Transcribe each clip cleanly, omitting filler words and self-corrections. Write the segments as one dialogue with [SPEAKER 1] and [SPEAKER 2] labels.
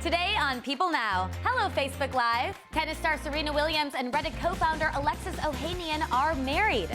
[SPEAKER 1] Today on People Now. Hello, Facebook Live. Tennis star Serena Williams and Reddit co-founder Alexis Ohanian are married.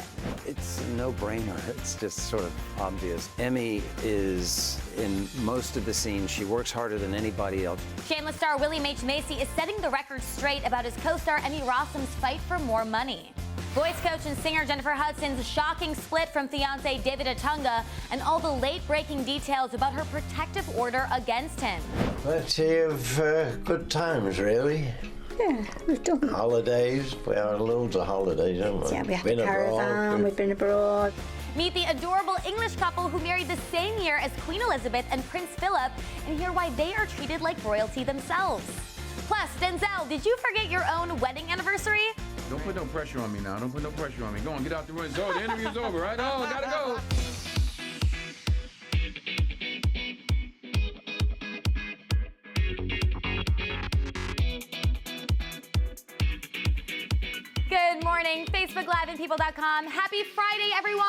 [SPEAKER 2] It's a no-brainer. It's just sort of obvious. Emmy is in most of the scenes. She works harder than anybody else.
[SPEAKER 1] Shameless star William H. Macy is setting the record straight about his co-star Emmy Rossum's fight for more money. Voice coach and singer Jennifer Hudson's shocking split from fiancé David Otunga, and all the late-breaking details about her protective order against him.
[SPEAKER 3] Let's have good times, really.
[SPEAKER 4] Yeah, we've done.
[SPEAKER 3] Holidays. We have loads of holidays, haven't we?
[SPEAKER 4] Yeah, we had a caravan, we've been abroad.
[SPEAKER 1] Meet the adorable English couple who married the same year as Queen Elizabeth and Prince Philip, and hear why they are treated like royalty themselves. Plus, Denzel, did you forget your own wedding anniversary?
[SPEAKER 5] Don't put no pressure on me now. Don't put no pressure on me. Go on, get out the room. It's over. The interview's over, right? Oh, gotta go.
[SPEAKER 1] Good morning, Facebook Live and People.com. Happy Friday, everyone!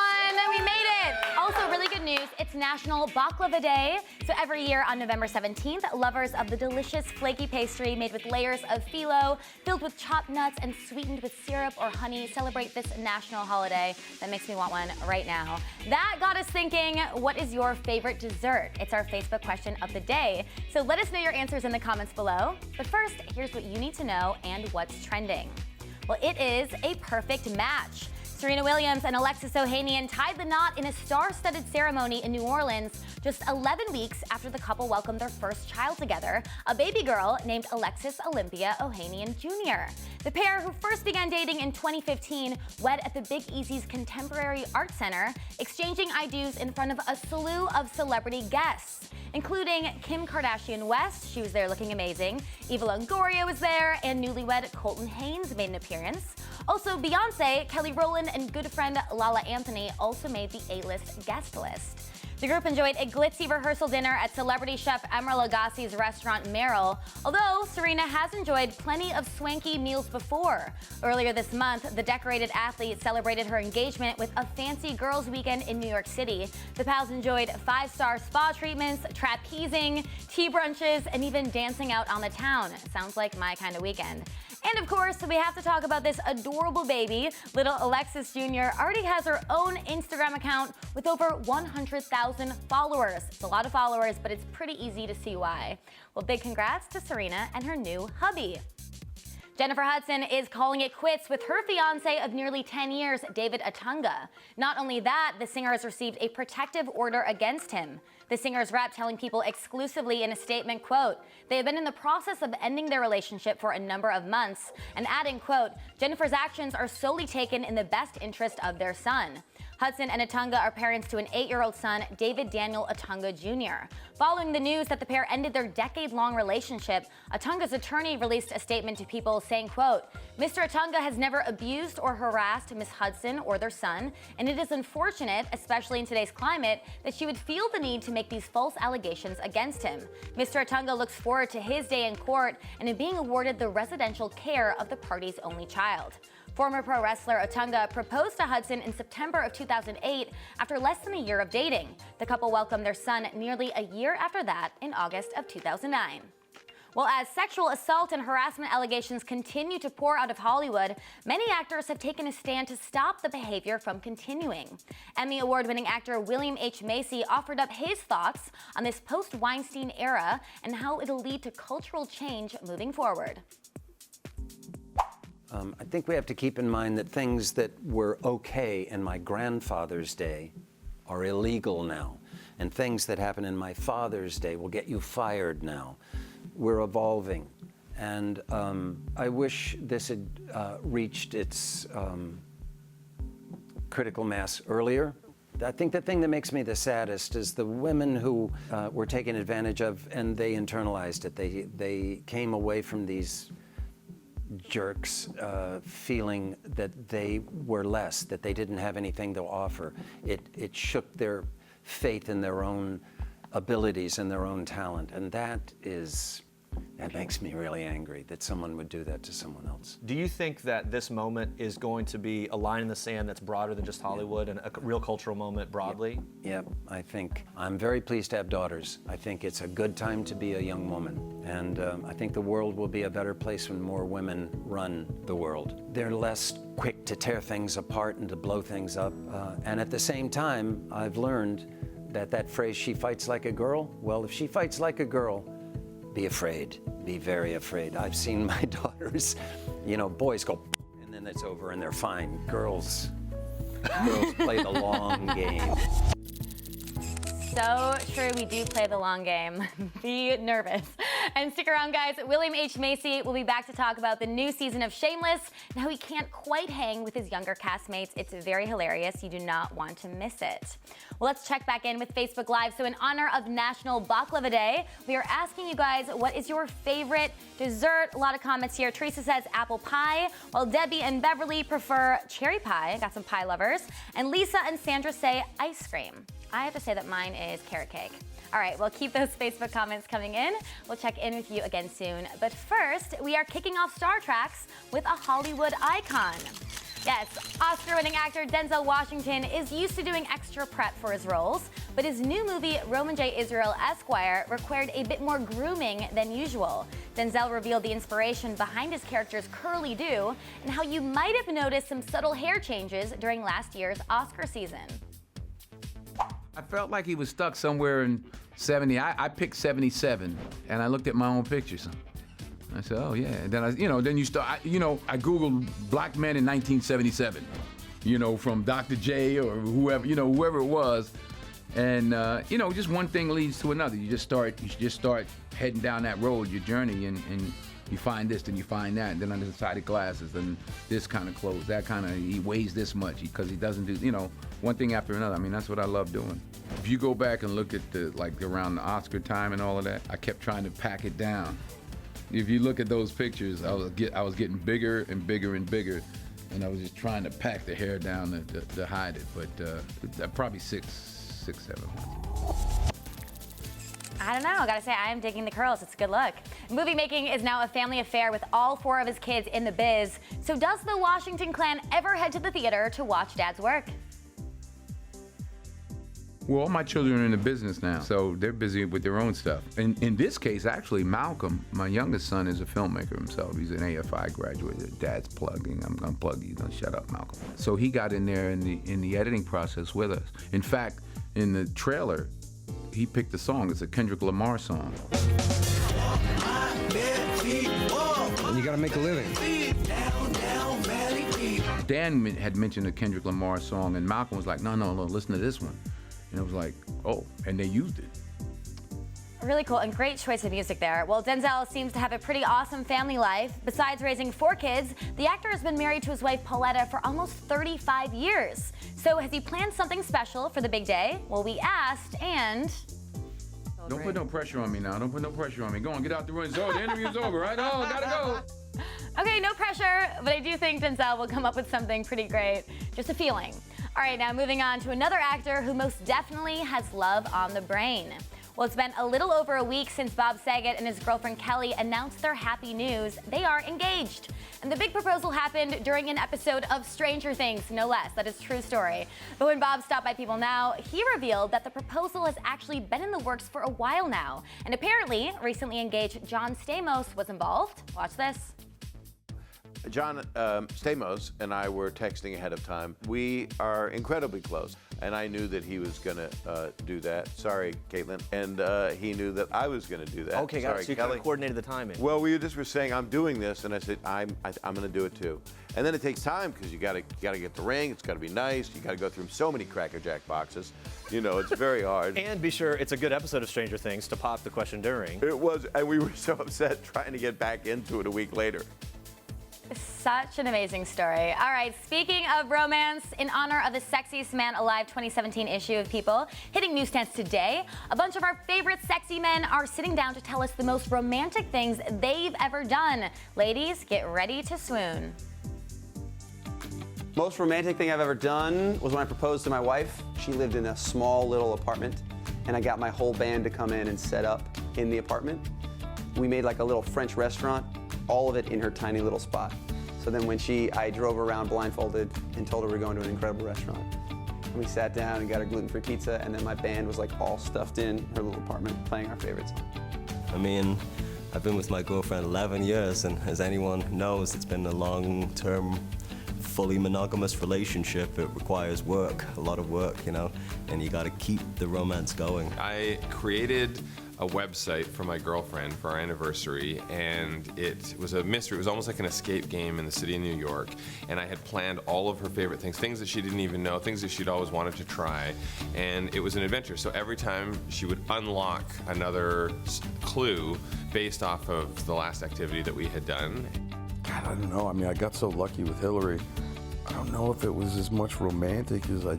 [SPEAKER 1] We made it! Also, really good news, it's National Baklava Day. So every year on November 17th, lovers of the delicious flaky pastry made with layers of phyllo, filled with chopped nuts and sweetened with syrup or honey, celebrate this national holiday. That makes me want one right now. That got us thinking, what is your favorite dessert? It's our Facebook question of the day. So let us know your answers in the comments below. But first, here's what you need to know and what's trending. Well, it is a perfect match. Serena Williams and Alexis Ohanian tied the knot in a star-studded ceremony in New Orleans just 11 weeks after the couple welcomed their first child together, a baby girl named Alexis Olympia Ohanian Jr. The pair, who first began dating in 2015, wed at the Big Easy's Contemporary Art Center, exchanging I do's in front of a slew of celebrity guests, including Kim Kardashian West, she was there looking amazing, Eva Longoria was there, and newlywed Colton Haynes made an appearance. Also, Beyonce, Kelly Rowland, and good friend Lala Anthony also made the A-list guest list. The group enjoyed a glitzy rehearsal dinner at celebrity chef Emeril Lagasse's restaurant Merrill, although Serena has enjoyed plenty of swanky meals before. Earlier this month, the decorated athlete celebrated her engagement with a fancy girls' weekend in New York City. The pals enjoyed 5-star spa treatments, trapezing, tea brunches, and even dancing out on the town. Sounds like my kind of weekend. And of course, we have to talk about this adorable baby. Little Alexis Jr. already has her own Instagram account with over 100,000 followers. It's a lot of followers, but it's pretty easy to see why. Well, big congrats to Serena and her new hubby. Jennifer Hudson is calling it quits with her fiancé of nearly 10 years, David Otunga. Not only that, the singer has received a protective order against him. The singer's rep telling People exclusively in a statement, quote, they have been in the process of ending their relationship for a number of months, and adding, quote, Jennifer's actions are solely taken in the best interest of their son. Hudson and Otunga are parents to an 8-year-old son, David Daniel Otunga Jr. Following the news that the pair ended their decade-long relationship, Otunga's attorney released a statement to People saying, quote, Mr. Otunga has never abused or harassed Miss Hudson or their son, and it is unfortunate, especially in today's climate, that she would feel the need to make these false allegations against him. Mr. Otunga looks forward to his day in court and in being awarded the residential care of the party's only child. Former pro wrestler Otunga proposed to Hudson in September of 2008 after less than a year of dating. The couple welcomed their son nearly a year after that in August of 2009. Well, as sexual assault and harassment allegations continue to pour out of Hollywood, many actors have taken a stand to stop the behavior from continuing. Emmy Award-winning actor William H. Macy offered up his thoughts on this post-Weinstein era and how it'll lead to cultural change moving forward.
[SPEAKER 2] I think we have to keep in mind that things that were okay in my grandfather's day are illegal now. And things that happen in my father's day will get you fired now. We're evolving. And I wish this had reached its critical mass earlier. I think the thing that makes me the saddest is the women who were taken advantage of and they internalized it. They came away from these jerks feeling that they were less, that they didn't have anything to offer. It shook their faith in their own abilities and their own talent, and that is That makes me really angry that someone would do that to someone else.
[SPEAKER 6] Do you think that this moment is going to be a line in the sand that's broader than just Hollywood and a real cultural moment broadly?
[SPEAKER 2] Yep, I think I'm very pleased to have daughters. I think it's a good time to be a young woman. And I think the world will be a better place when more women run the world. They're less quick to tear things apart and to blow things up. And at the same time, I've learned that phrase, she fights like a girl, well, if she fights like a girl, be afraid, be very afraid. I've seen my daughters, boys go, and then it's over and they're fine. Girls play the long game.
[SPEAKER 1] So true, we do play the long game. Be nervous. And stick around, guys. William H. Macy will be back to talk about the new season of Shameless and how he can't quite hang with his younger castmates. It's very hilarious. You do not want to miss it. Well, let's check back in with Facebook Live. So in honor of National Baklava Day, we are asking you guys, what is your favorite dessert? A lot of comments here. Teresa says apple pie, while Debbie and Beverly prefer cherry pie. Got some pie lovers. And Lisa and Sandra say ice cream. I have to say that mine is carrot cake. All right, well, keep those Facebook comments coming in. We'll check in with you again soon. But first, we are kicking off Star Treks with a Hollywood icon. Yes, Oscar-winning actor Denzel Washington is used to doing extra prep for his roles, but his new movie, Roman J. Israel Esquire, required a bit more grooming than usual. Denzel revealed the inspiration behind his character's curly do and how you might have noticed some subtle hair changes during last year's Oscar season.
[SPEAKER 5] I felt like he was stuck somewhere in 70. I picked 77, and I looked at my own pictures. I said, oh, yeah. And then, then you start, I Googled black men in 1977, from Dr. J or whoever, whoever it was. And, just one thing leads to another. You just start heading down that road, your journey, and you find this, then you find that, and then under the side of glasses, and this kind of clothes, that kind of, he weighs this much because he doesn't do, one thing after another. I mean, that's what I love doing. If you go back and look at around the Oscar time and all of that, I kept trying to pack it down. If you look at those pictures, I was getting bigger and bigger and bigger, and I was just trying to pack the hair down to hide it. But probably 6, 7 months.
[SPEAKER 1] I don't know, I gotta say, I am digging the curls. It's a good look. Movie making is now a family affair with all 4 of his kids in the biz. So does the Washington clan ever head to the theater to watch Dad's work?
[SPEAKER 5] Well, all my children are in the business now, so they're busy with their own stuff. And in this case, actually, Malcolm, my youngest son, is a filmmaker himself. He's an AFI graduate. Dad's plugging. I'm plugging. Don't shut up, Malcolm. So he got in there in the editing process with us. In fact, in the trailer, he picked the song. It's a Kendrick Lamar song.
[SPEAKER 7] And you got to make a living.
[SPEAKER 5] Dan had mentioned a Kendrick Lamar song, and Malcolm was like, no, listen to this one. And it was like, oh, and they used it.
[SPEAKER 1] Really cool and great choice of music there. Well, Denzel seems to have a pretty awesome family life. Besides raising 4 kids, the actor has been married to his wife Pauletta for almost 35 years. So has he planned something special for the big day? Well, we asked, and...
[SPEAKER 5] Don't put no pressure on me now. Don't put no pressure on me. Go on, get out the room. It's over. The interview's over, right? Oh, gotta go.
[SPEAKER 1] Okay, no pressure, but I do think Denzel will come up with something pretty great. Just a feeling. All right, now moving on to another actor who most definitely has love on the brain. Well, it's been a little over a week since Bob Saget and his girlfriend Kelly announced their happy news. They are engaged. And the big proposal happened during an episode of Stranger Things, no less. That is a true story. But when Bob stopped by People Now, he revealed that the proposal has actually been in the works for a while now. And apparently, recently engaged John Stamos was involved. Watch this.
[SPEAKER 3] John Stamos and I were texting ahead of time. We are incredibly close, and I knew that he was going to do that. Sorry, Caitlin. And he knew that I was going to do that.
[SPEAKER 6] Okay, got it. So you kind of coordinated the timing.
[SPEAKER 3] Well, we just were saying, I'm doing this, and I said, I'm going to do it too. And then it takes time because you got to get the ring. It's got to be nice. You got to go through so many Cracker Jack boxes. It's very hard.
[SPEAKER 6] And be sure it's a good episode of Stranger Things to pop the question during.
[SPEAKER 3] It was, and we were so upset trying to get back into it a week later.
[SPEAKER 1] Such an amazing story. All right, speaking of romance, in honor of the Sexiest Man Alive 2017 issue of People hitting newsstands today, a bunch of our favorite sexy men are sitting down to tell us the most romantic things they've ever done. Ladies, get ready to swoon.
[SPEAKER 7] Most romantic thing I've ever done was when I proposed to my wife. She lived in a small little apartment, and I got my whole band to come in and set up in the apartment. We made like a little French restaurant, all of it in her tiny little spot. So then when I drove her around blindfolded and told her we're going to an incredible restaurant. And we sat down and got her gluten-free pizza, and then my band was like all stuffed in her little apartment playing our favorite song.
[SPEAKER 8] I mean, I've been with my girlfriend 11 years, and as anyone knows, it's been a long-term, fully monogamous relationship. It requires work, a lot of work, you know, and you gotta keep the romance going.
[SPEAKER 9] I created a website for my girlfriend for our anniversary, and it was a mystery. It was almost like an escape game in the city of New York, and I had planned all of her favorite things that she didn't even know, things that she'd always wanted to try, and it was an adventure. So every time she would unlock another clue based off of the last activity that we had done.
[SPEAKER 10] God, I don't know. I mean, I got so lucky with Hillary. I don't know if it was as much romantic as I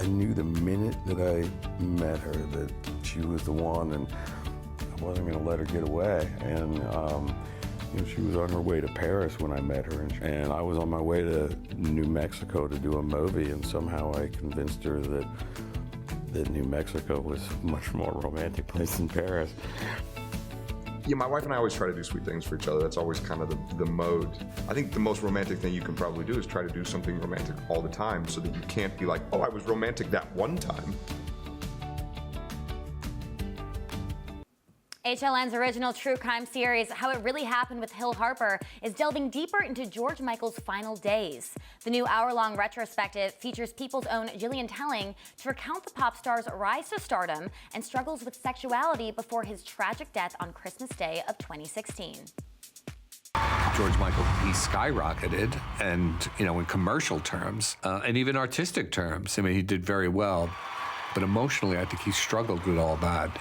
[SPEAKER 10] knew the minute that I met her that she was the one, and I wasn't going to let her get away. And you know, she was on her way to Paris when I met her, and I was on my way to New Mexico to do a movie, and somehow I convinced her that New Mexico was a much more romantic place than Paris.
[SPEAKER 11] Yeah, my wife and I always try to do sweet things for each other. That's always kind of the mode. I think the most romantic thing you can probably do is try to do something romantic all the time so that you can't be like, oh, I was romantic that one time.
[SPEAKER 1] HLN's original true crime series, How It Really Happened with Hill Harper, is delving deeper into George Michael's final days. The new hour-long retrospective features People's own Gillian Telling to recount the pop star's rise to stardom and struggles with sexuality before his tragic death on Christmas Day of 2016.
[SPEAKER 12] George Michael, he skyrocketed, and you know, in commercial terms and even artistic terms, I mean, he did very well, but emotionally, I think he struggled with all that.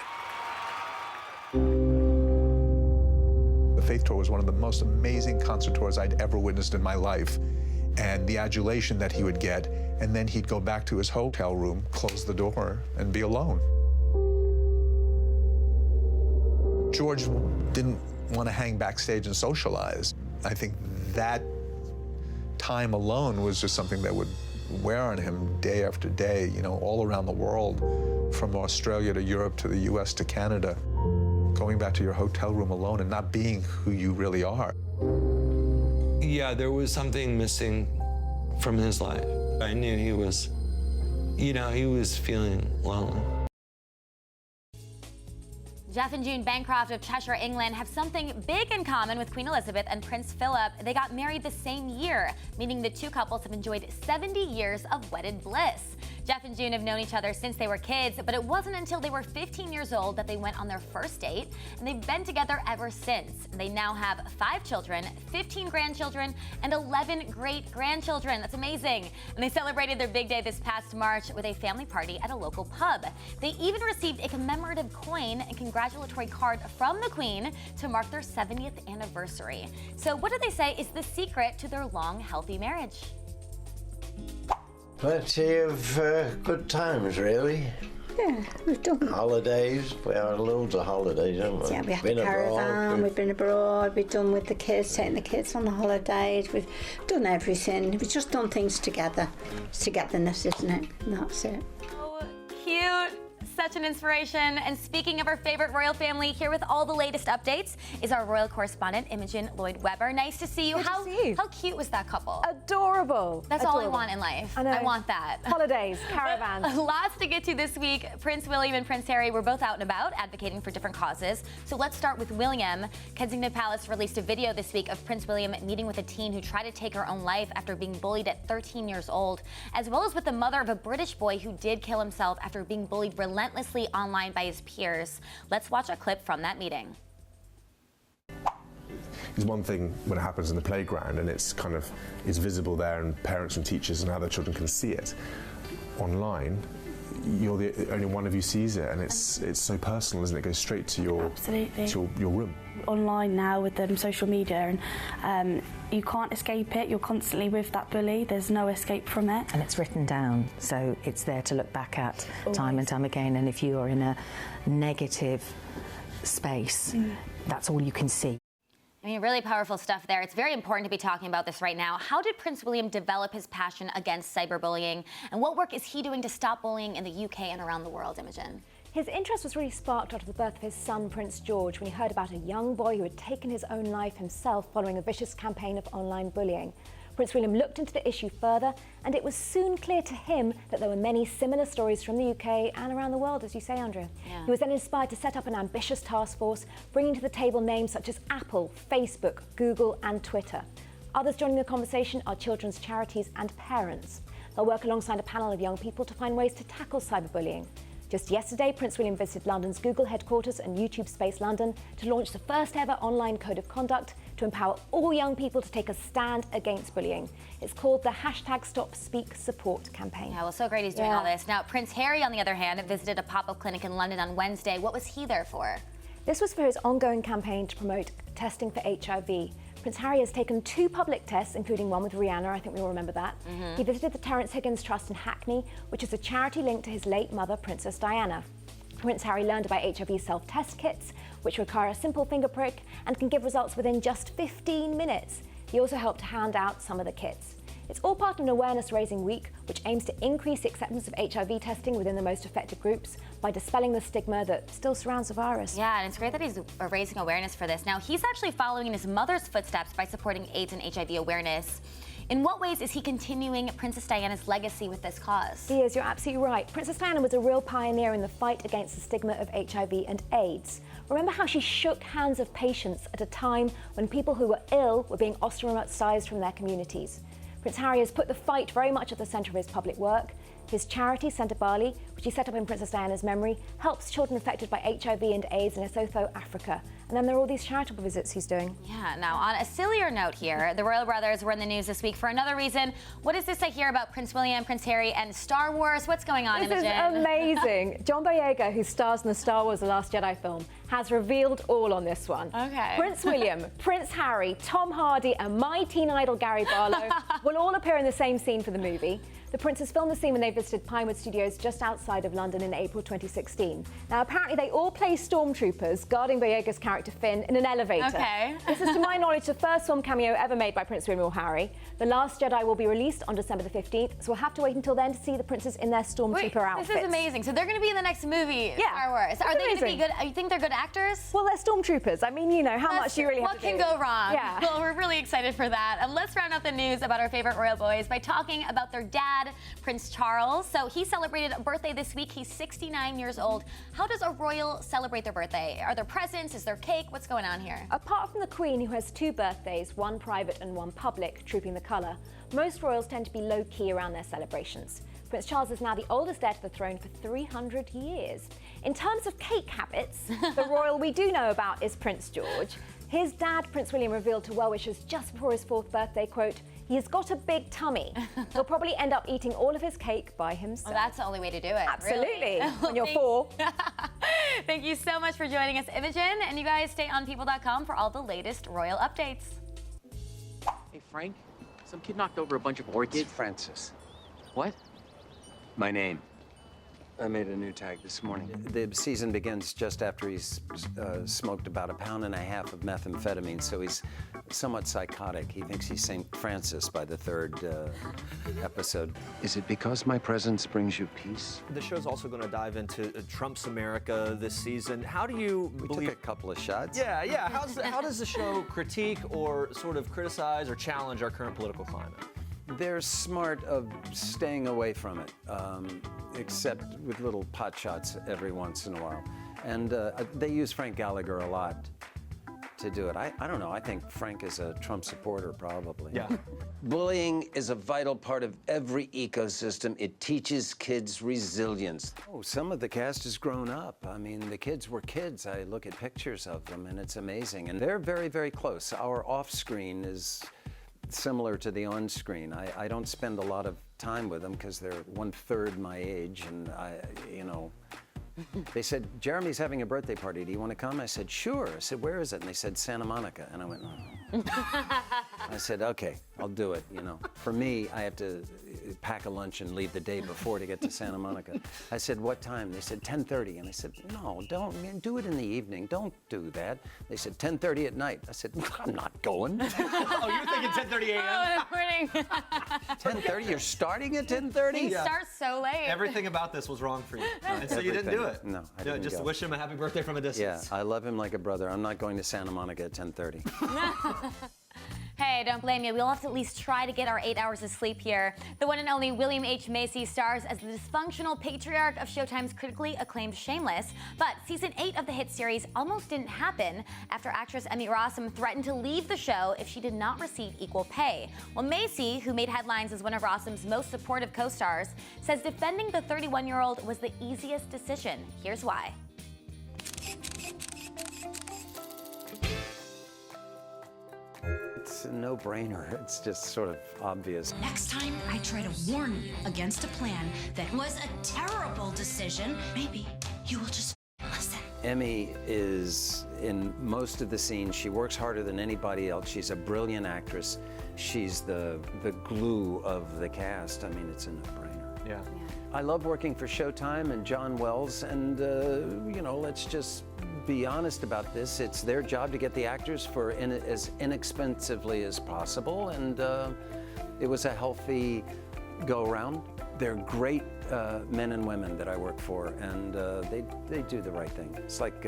[SPEAKER 13] The Faith Tour was one of the most amazing concert tours I'd ever witnessed in my life, and the adulation that he would get, and then he'd go back to his hotel room, close the door, and be alone. George didn't want to hang backstage and socialize. I think that time alone was just something that would wear on him day after day, you know, all around the world, from Australia to Europe to the US to Canada. Going back to your hotel room alone and not being who you really are.
[SPEAKER 14] Yeah, there was something missing from his life. I knew he was, you know, he was feeling lonely.
[SPEAKER 1] Jeff and June Bancroft of Cheshire, England, have something big in common with Queen Elizabeth and Prince Philip. They got married the same year, meaning the two couples have enjoyed 70 years of wedded bliss. Jeff and June have known each other since they were kids, but it wasn't until they were 15 years old that they went on their first date, and they've been together ever since. They now have 5 children, 15 grandchildren, and 11 great-grandchildren. That's amazing. And they celebrated their big day this past March with a family party at a local pub. They even received a commemorative coin and congratulatory card from the Queen to mark their 70th anniversary. So what do they say is the secret to their long, healthy marriage?
[SPEAKER 15] Plenty of good times, really.
[SPEAKER 4] Yeah, we've done
[SPEAKER 15] holidays. We had loads of holidays, haven't we?
[SPEAKER 4] Yeah, we had the caravan, we've been abroad, we've done with the kids, taking the kids on the holidays, we've done everything. We've just done things together. It's togetherness, isn't it? And that's it.
[SPEAKER 1] Oh, cute. Such an inspiration. And speaking of our favorite royal family, here with all the latest updates is our royal correspondent, Imogen Lloyd-Webber. Nice to see you. How cute was that couple?
[SPEAKER 16] Adorable.
[SPEAKER 1] That's all I want in life. I want that.
[SPEAKER 16] Holidays, caravans.
[SPEAKER 1] Lots to get to this week. Prince William and Prince Harry were both out and about advocating for different causes. So let's start with William. Kensington Palace released a video this week of Prince William meeting with a teen who tried to take her own life after being bullied at 13 years old, as well as with the mother of a British boy who did kill himself after being bullied relentlessly online by his peers. Let's watch a clip from that meeting.
[SPEAKER 17] It's one thing when it happens in the playground and it's visible there and parents and teachers and other children can see it. Online, you're the only one of you sees it, and it's so personal, isn't it? It goes straight to your your room.
[SPEAKER 18] Online now with social media, and you can't escape it. You're constantly with that bully. There's no escape from it.
[SPEAKER 19] And it's written down, so it's there to look back at time and time again. And if you are in a negative space, that's all you can see.
[SPEAKER 1] I mean, really powerful stuff there. It's very important to be talking about this right now. How did Prince William develop his passion against cyberbullying? And what work is he doing to stop bullying in the UK and around the world, Imogen?
[SPEAKER 16] His interest was really sparked after the birth of his son, Prince George, when he heard about a young boy who had taken his own life himself following a vicious campaign of online bullying. Prince William looked into the issue further, and it was soon clear to him that there were many similar stories from the UK and around the world, as you say, Andrea.
[SPEAKER 1] Yeah.
[SPEAKER 16] He was then inspired to set up an ambitious task force, bringing to the table names such as Apple, Facebook, Google, and Twitter. Others joining the conversation are children's charities and parents. They'll work alongside a panel of young people to find ways to tackle cyberbullying. Just yesterday, Prince William visited London's Google headquarters and YouTube Space London to launch the first ever online code of conduct to empower all young people to take a stand against bullying. It's called the #StopSpeakSupport campaign.
[SPEAKER 1] Yeah, well, so great he's doing all this. Now, Prince Harry, on the other hand, visited a pop-up clinic in London on Wednesday. What was he there for?
[SPEAKER 16] This was for his ongoing campaign to promote testing for HIV. Prince Harry has taken 2 public tests, including one with Rihanna, I think we all remember that. He visited the Terence Higgins Trust in Hackney, which is a charity linked to his late mother, Princess Diana. Prince Harry learned about HIV self-test kits, which require a simple finger prick and can give results within just 15 minutes. He also helped hand out some of the kits. It's all part of an awareness-raising week, which aims to increase the acceptance of HIV testing within the most affected groups by dispelling the stigma that still surrounds the virus.
[SPEAKER 1] Yeah, and it's great that he's raising awareness for this. Now, he's actually following in his mother's footsteps by supporting AIDS and HIV awareness. In what ways is he continuing Princess Diana's legacy with this cause?
[SPEAKER 16] He is, you're absolutely right. Princess Diana was a real pioneer in the fight against the stigma of HIV and AIDS. Remember how she shook hands of patients at a time when people who were ill were being ostracized from their communities. Prince Harry has put the fight very much at the centre of his public work. His charity, Centre Bali, which he set up in Princess Diana's memory, helps children affected by HIV and AIDS in Lesotho, Africa. And then there are all these charitable visits he's doing.
[SPEAKER 1] Yeah, now on a sillier note here, the royal brothers were in the news this week for another reason. What is this I hear about Prince William, Prince Harry, and Star Wars? What's going on, Imogen?
[SPEAKER 16] This is amazing. John Boyega, who stars in the Star Wars The Last Jedi film, has revealed all on this one.
[SPEAKER 1] Okay.
[SPEAKER 16] Prince William, Prince Harry, Tom Hardy, and my teen idol Gary Barlow will all appear in the same scene for the movie. The princes filmed the scene when they visited Pinewood Studios just outside of London in April 2016. Now, apparently they all play stormtroopers guarding Boyega's character Finn in an elevator.
[SPEAKER 1] Okay.
[SPEAKER 16] This is, to my knowledge, the first film cameo ever made by Prince William or Harry. The Last Jedi will be released on December the 15th, so we'll have to wait until then to see the princes in their stormtrooper outfits.
[SPEAKER 1] This is amazing. So they're going to be in the next movie, Star Wars. Are they going to be good? You think they're good actors?
[SPEAKER 16] Well, they're stormtroopers. I mean, you know, how much do you really have to do?
[SPEAKER 1] What can go wrong?
[SPEAKER 16] Yeah.
[SPEAKER 1] Well, we're really excited for that. And let's round out the news about our favorite royal boys by talking about their dad, Prince Charles. So he celebrated a birthday this week. He's 69 years old. How does a royal celebrate their birthday? Are there presents? Is there cake? What's going on here?
[SPEAKER 16] Apart from the Queen, who has 2 birthdays, one private and one public, trooping the colour, most royals tend to be low-key around their celebrations. Prince Charles is now the oldest heir to the throne for 300 years. In terms of cake habits, the royal we do know about is Prince George. His dad, Prince William, revealed to well-wishers just before his 4th birthday, quote, "He's got a big tummy. He'll probably end up eating all of his cake by himself."
[SPEAKER 1] Well, that's the only way to do it.
[SPEAKER 16] Absolutely.
[SPEAKER 1] Really.
[SPEAKER 16] When you're 4.
[SPEAKER 1] Thank you so much for joining us, Imogen. And you guys stay on People.com for all the latest royal updates.
[SPEAKER 20] Hey, Frank, some kid knocked over a bunch of orchids.
[SPEAKER 2] It's Francis.
[SPEAKER 20] What?
[SPEAKER 2] My name. I made a new tag this morning. The season begins just after he's smoked about 1.5 pounds of methamphetamine, so he's somewhat psychotic. He thinks he's St. Francis by the 3rd episode. Is it because my presence brings you peace?
[SPEAKER 6] The show's also going to dive into Trump's America this season. How do you
[SPEAKER 2] We
[SPEAKER 6] believe...
[SPEAKER 2] took a couple of shots.
[SPEAKER 6] Yeah. How does the show critique or sort of criticize or challenge our current political climate?
[SPEAKER 2] They're smart of staying away from it, except with little pot shots every once in a while. And they use Frank Gallagher a lot to do it. I don't know. I think Frank is a Trump supporter, probably.
[SPEAKER 6] Yeah.
[SPEAKER 21] Bullying is a vital part of every ecosystem. It teaches kids resilience.
[SPEAKER 2] Oh, some of the cast has grown up. I mean, the kids were kids. I look at pictures of them, and it's amazing. And they're very, very close. Our off-screen is similar to the on-screen. I don't spend a lot of time with them because they're 1/3 my age, and they said, "Jeremy's having a birthday party. Do you want to come?" I said, "Sure." I said, "Where is it?" And they said, "Santa Monica." And I went, "Oh." I said, "Okay, I'll do it." For me, I have to pack a lunch and leave the day before to get to Santa Monica. I said, "What time?" They said, 10:30. And I said, "No, don't do it in the evening. Don't do that." They said, 10:30 at night. I said, "I'm not going."
[SPEAKER 6] Oh, you're thinking 10:30 a.m.?
[SPEAKER 1] Oh, in the morning.
[SPEAKER 2] 10:30? You're starting at 10:30?
[SPEAKER 1] He starts so late.
[SPEAKER 6] Everything about this was wrong for you, and so you didn't do it. it.
[SPEAKER 2] No, I didn't
[SPEAKER 6] just
[SPEAKER 2] go.
[SPEAKER 6] wish him a happy birthday from a distance.
[SPEAKER 2] Yeah, I love him like a brother. I'm not going to Santa Monica at 10:30.
[SPEAKER 1] Hey, don't blame you. We all have to at least try to get our 8 hours of sleep here. The one and only William H. Macy stars as the dysfunctional patriarch of Showtime's critically acclaimed Shameless. But season 8 of the hit series almost didn't happen after actress Emmy Rossum threatened to leave the show if she did not receive equal pay. Well, Macy, who made headlines as one of Rossum's most supportive co-stars, says defending the 31-year-old was the easiest decision. Here's why.
[SPEAKER 2] It's a no-brainer. It's just sort of obvious.
[SPEAKER 5] Next time, I try to warn you against a plan that was a terrible decision. Maybe you will just listen.
[SPEAKER 2] Emmy is in most of the scenes. She works harder than anybody else. She's a brilliant actress. She's the glue of the cast. I mean, it's a no-brainer.
[SPEAKER 6] Yeah.
[SPEAKER 2] I love working for Showtime and John Wells, and you know, let's just be honest about this. It's their job to get the actors for as inexpensively as possible, and it was a healthy go-around. They're great men and women that I work for, and they do the right thing. It's like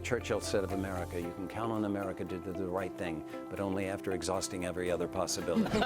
[SPEAKER 2] Churchill said of America: you can count on America to do the right thing, but only after exhausting every other possibility.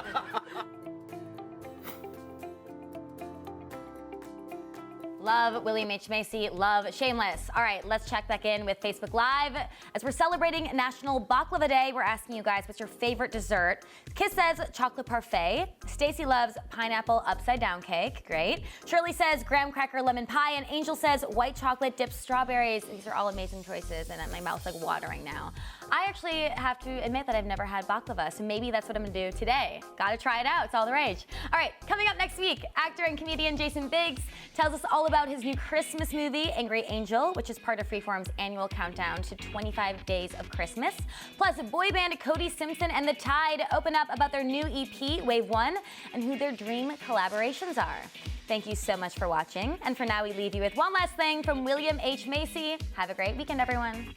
[SPEAKER 1] Love William H. Macy, love Shameless. All right, let's check back in with Facebook Live. As we're celebrating National Baklava Day, we're asking you guys, what's your favorite dessert? Kiss says chocolate parfait. Stacy loves pineapple upside down cake, great. Shirley says graham cracker lemon pie, and Angel says white chocolate dipped strawberries. These are all amazing choices, and my mouth's like watering now. I actually have to admit that I've never had baklava, so maybe that's what I'm gonna do today. Gotta try it out, it's all the rage. All right, coming up next week, actor and comedian Jason Biggs tells us all about his new Christmas movie, Angry Angel, which is part of Freeform's annual countdown to 25 days of Christmas. Plus, boy band Cody Simpson and The Tide open up about their new EP, Wave 1, and who their dream collaborations are. Thank you so much for watching, and for now we leave you with one last thing from William H. Macy. Have a great weekend, everyone.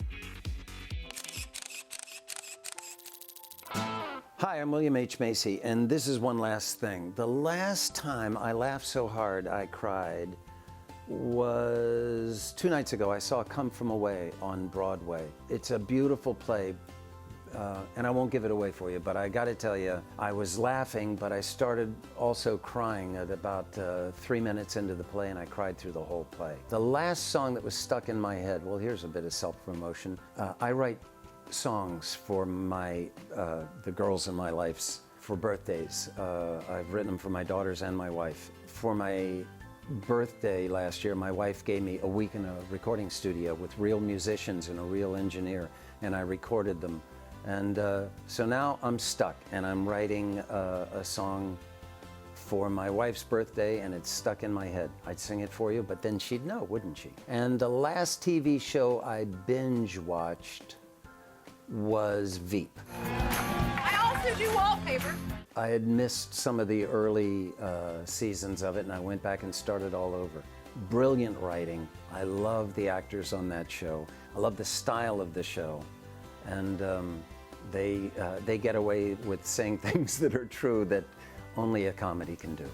[SPEAKER 2] Hi, I'm William H. Macy, and this is one last thing. The last time I laughed so hard I cried was 2 nights ago. I saw Come From Away on Broadway. It's a beautiful play, and I won't give it away for you, but I gotta tell you, I was laughing, but I started also crying at about 3 minutes into the play, and I cried through the whole play. The last song that was stuck in my head, well, here's a bit of self-promotion. I write songs for the girls in my life for birthdays. I've written them for my daughters and my wife. For my birthday last year, my wife gave me a week in a recording studio with real musicians and a real engineer, and I recorded them. And so now I'm stuck, and I'm writing a song for my wife's birthday, and it's stuck in my head. I'd sing it for you, but then she'd know, wouldn't she? And the last TV show I binge watched was Veep.
[SPEAKER 22] I also do wallpaper.
[SPEAKER 2] I had missed some of the early seasons of it, and I went back and started all over. Brilliant writing. I love the actors on that show. I love the style of the show. And they get away with saying things that are true that only a comedy can do.